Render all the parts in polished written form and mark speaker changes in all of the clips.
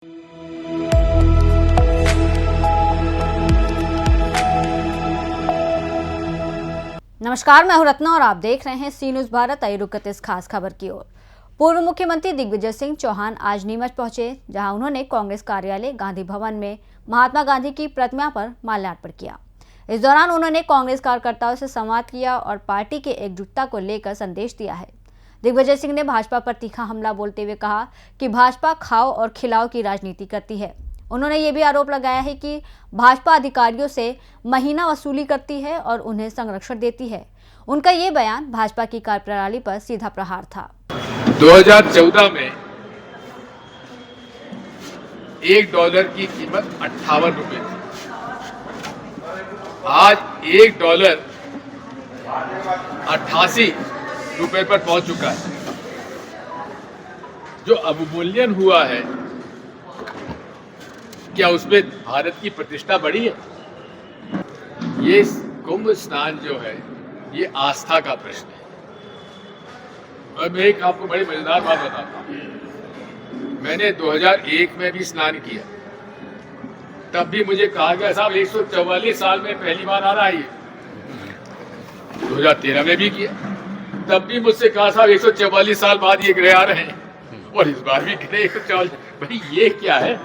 Speaker 1: नमस्कार, मैं हूं रत्ना और आप देख रहे हैं सी न्यूज भारत। आइए रुक करते इस खास खबर की ओर। पूर्व मुख्यमंत्री दिग्विजय सिंह चौहान आज नीमच पहुंचे, जहां उन्होंने कांग्रेस कार्यालय गांधी भवन में महात्मा गांधी की प्रतिमा पर माल्यार्पण किया। इस दौरान उन्होंने कांग्रेस कार्यकर्ताओं से संवाद किया और पार्टी की एकजुटता को लेकर संदेश दिया है। दिग्विजय सिंह ने भाजपा पर तीखा हमला बोलते हुए कहा कि भाजपा खाओ और खिलाओ की राजनीति करती है। उन्होंने ये भी आरोप लगाया है कि भाजपा अधिकारियों से महीना वसूली करती है और उन्हें संरक्षण देती है। उनका ये बयान भाजपा की कार्यप्रणाली पर सीधा प्रहार था।
Speaker 2: 2014 में $1 की कीमत 58 रुपए थी। आज $1 88 रुपए पर पहुंच चुका है। जो अवमूल्यन हुआ है, क्या उसमें भारत की प्रतिष्ठा बढ़ी है? ये कुंभ स्नान जो है, ये आस्था का प्रश्न है। और मैं एक आपको बड़ी मजेदार बात बताता हूं। मैंने 2001 में भी स्नान किया। तब भी मुझे कहा गया साहब 144 साल में पहली बार आ रहा है। 2013 में भी किया, तब भी मुझसे कहा साहब 144 साल बाद ये ग्रह आ रहे हैं। और इस बार भी ग्रह 144। भाई ये क्या है?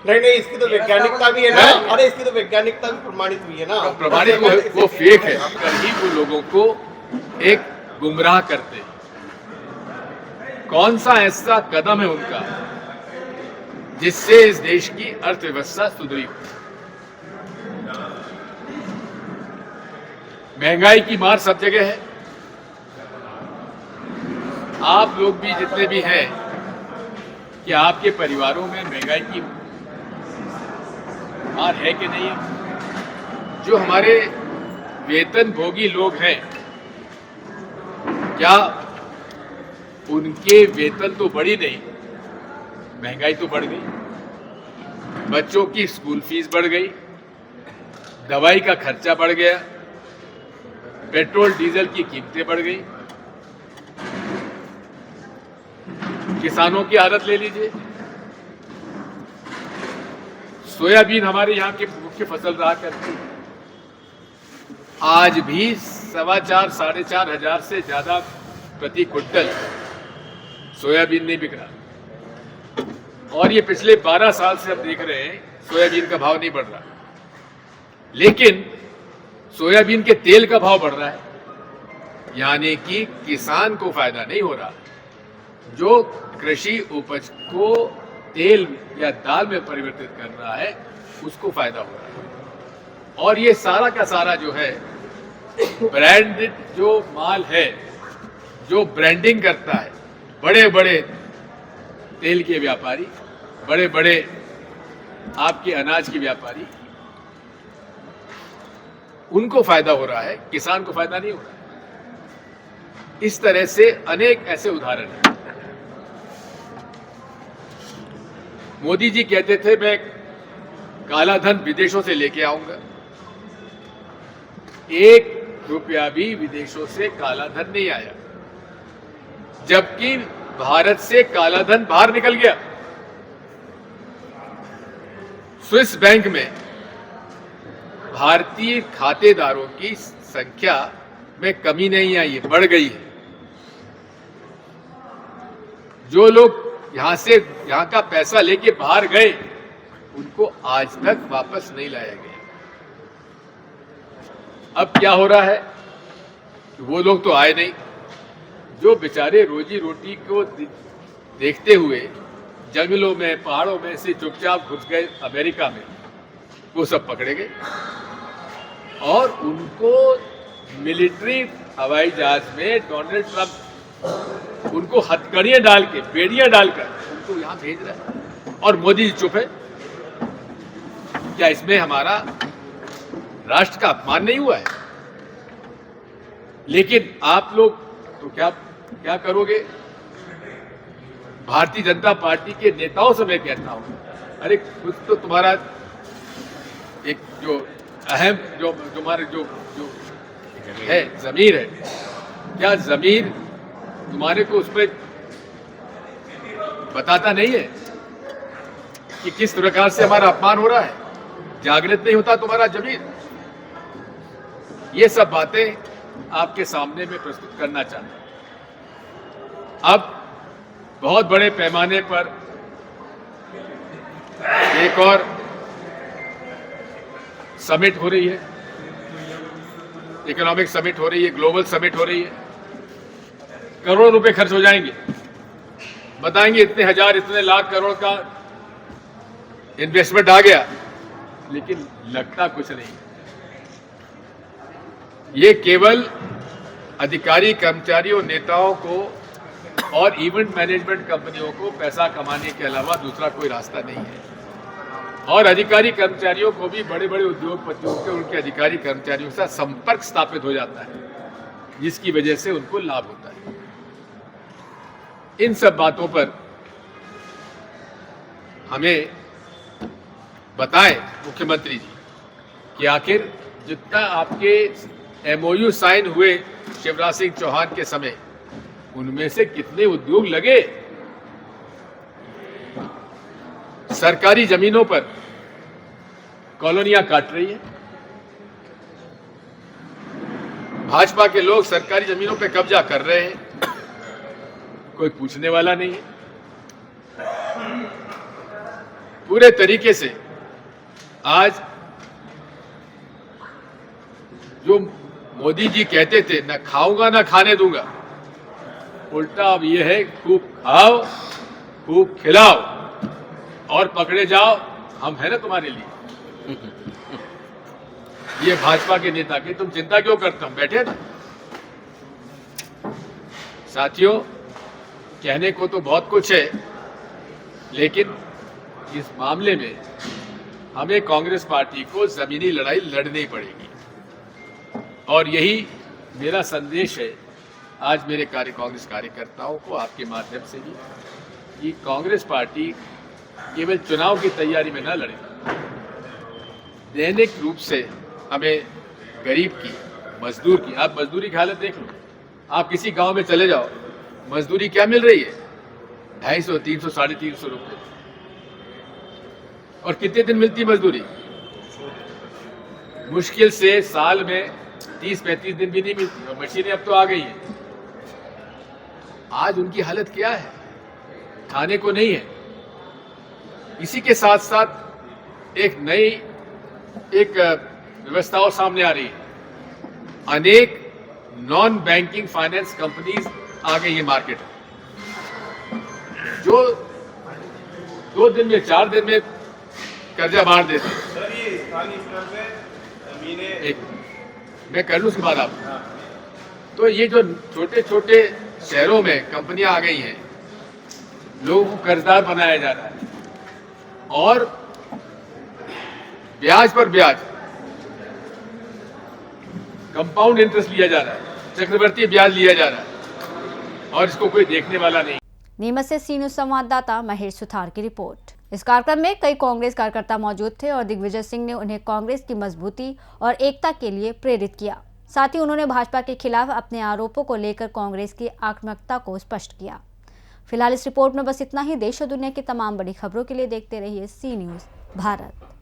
Speaker 3: नहीं, इसकी तो वैज्ञानिकता भी है ना। अरे इसकी तो वैज्ञानिकता भी प्रमाणित हुई है ना।
Speaker 2: प्रमाणित वो फेक है। कहीं वो लोगों को एक गुमराह करते हैं। कौन सा ऐसा कदम है उनका जिससे इस देश की अर्थव्यवस्था सुधरी? महंगाई की मार सब जगह है। आप लोग भी जितने भी हैं, कि आपके परिवारों में महंगाई की मार है कि नहीं है? जो हमारे वेतन भोगी लोग हैं, क्या उनके वेतन तो बढ़ी नहीं, महंगाई तो बढ़ गई। बच्चों की स्कूल फीस बढ़ गई, दवाई का खर्चा बढ़ गया, पेट्रोल डीजल की कीमतें बढ़ गई। किसानों की हालत ले लीजिए। सोयाबीन हमारे यहाँ की मुख्य फसल रहा करती है। आज भी 4,500-4,500 हजार से ज्यादा प्रति क्विंटल सोयाबीन नहीं बिक रहा। और ये पिछले 12 साल से हम देख रहे हैं सोयाबीन का भाव नहीं बढ़ रहा। लेकिन सोयाबीन के तेल का भाव बढ़ रहा है, यानी कि किसान को फायदा नहीं हो रहा। जो कृषि उपज को तेल या दाल में परिवर्तित कर रहा है, उसको फायदा हो रहा है। और ये सारा का सारा जो है ब्रांडेड जो माल है, जो ब्रांडिंग करता है, बड़े बड़े तेल के व्यापारी, बड़े बड़े आपके अनाज के व्यापारी, उनको फायदा हो रहा है, किसान को फायदा नहीं हो रहा। इस तरह से अनेक ऐसे उदाहरण हैं। मोदी जी कहते थे मैं काला धन विदेशों से लेके आऊंगा। 1 रुपया भी विदेशों से काला धन नहीं आया, जबकि भारत से काला धन बाहर निकल गया। स्विस बैंक में भारतीय खातेदारों की संख्या में कमी नहीं आई है, बढ़ गई है। जो लोग यहां का पैसा लेके बाहर गए, उनको आज तक वापस नहीं लाया गया। अब क्या हो रहा है कि वो लोग तो आए नहीं। जो बेचारे रोजी रोटी को देखते हुए जंगलों में, पहाड़ों में से चुपचाप घुस गए अमेरिका में, वो सब पकड़े गए और उनको मिलिट्री हवाई जहाज में डोनाल्ड ट्रंप उनको हथकड़ियां डाल के, बेड़ियां डालकर उनको यहां भेज रहा है। और मोदी जी चुप है। क्या इसमें हमारा राष्ट्र का अपमान नहीं हुआ है? लेकिन आप लोग तो क्या करोगे? भारतीय जनता पार्टी के नेताओं से मैं कहता हूं, अरे कुछ तो तुम्हारा एक जो अहम जो तुम्हारे जो है जमीर है, क्या जमीर तुम्हारे को उसमें बताता नहीं है? कि किस प्रकार से हमारा अपमान हो रहा है, जागृत नहीं होता तुम्हारा जमीन। ये सब बातें आपके सामने में प्रस्तुत करना चाहता हूं। अब बहुत बड़े पैमाने पर एक और समिट हो रही है, इकोनॉमिक समिट हो रही है, ग्लोबल समिट हो रही है। करोड़ों रुपए खर्च हो जाएंगे, बताएंगे इतने हजार इतने लाख करोड़ का इन्वेस्टमेंट आ गया, लेकिन लगता कुछ नहीं। ये केवल अधिकारी, कर्मचारियों, नेताओं को और इवेंट मैनेजमेंट कंपनियों को पैसा कमाने के अलावा दूसरा कोई रास्ता नहीं है। और अधिकारी कर्मचारियों को भी बड़े बड़े उद्योगपतियों के, उनके अधिकारी कर्मचारियों के साथ संपर्क स्थापित हो जाता है, जिसकी वजह से उनको लाभ होता है। इन सब बातों पर हमें बताएं मुख्यमंत्री जी कि आखिर जितना आपके एमओयू साइन हुए शिवराज सिंह चौहान के समय, उनमें से कितने उद्योग लगे। सरकारी जमीनों पर कॉलोनियां काट रही है, भाजपा के लोग सरकारी जमीनों पर कब्जा कर रहे हैं, कोई पूछने वाला नहीं है। पूरे तरीके से आज जो मोदी जी कहते थे न खाऊंगा न खाने दूंगा, उल्टा अब यह है खूब खाओ, खूब खिलाओ और पकड़े जाओ, हम है ना तुम्हारे लिए। ये भाजपा के नेता की तुम चिंता क्यों करते हो, बैठे ना। साथियों, कहने को तो बहुत कुछ है, लेकिन इस मामले में हमें कांग्रेस पार्टी को जमीनी लड़ाई लड़नी पड़ेगी। और यही मेरा संदेश है आज मेरे कांग्रेस कार्यकर्ताओं को आपके माध्यम से भी, कि कांग्रेस पार्टी केवल चुनाव की तैयारी में न लड़े, दैनिक रूप से हमें गरीब की, मजदूर की, आप मजदूरी की हालत देख लो, आप किसी गांव में चले जाओ, मजदूरी क्या मिल रही है, 250, 300, 350 रुपये। और कितने दिन मिलती मजदूरी, मुश्किल से साल में 30-35 दिन भी नहीं मिलती, और मशीनें अब तो आ गई हैं। आज उनकी हालत क्या है, खाने को नहीं है। इसी के साथ साथ एक नई व्यवस्था सामने आ रही है। अनेक नॉन बैंकिंग फाइनेंस कंपनीज आ गई है मार्केट में, जो 2 दिन में 4 दिन में कर्जा बांट देते हैं।
Speaker 3: सर, ये स्थानीय स्तर पे जमीनें,
Speaker 2: मैं कर लूं उसके बाद आप। तो ये जो छोटे छोटे शहरों में कंपनियां आ गई हैं, लोगों को कर्जदार बनाया जा रहा है और ब्याज पर ब्याज, कंपाउंड इंटरेस्ट लिया जा रहा है, चक्रवर्ती ब्याज लिया जा रहा है, और इसको कोई देखने वाला नहीं।
Speaker 1: नीमच से सी न्यूज संवाददाता महेश सुथार की रिपोर्ट। इस कार्यक्रम में कई कांग्रेस कार्यकर्ता मौजूद थे और दिग्विजय सिंह ने उन्हें कांग्रेस की मजबूती और एकता के लिए प्रेरित किया। साथ ही उन्होंने भाजपा के खिलाफ अपने आरोपों को लेकर कांग्रेस की आक्रामकता को स्पष्ट किया। फिलहाल इस रिपोर्ट में बस इतना ही। देश और दुनिया की तमाम बड़ी खबरों के लिए देखते रहिए सी न्यूज भारत।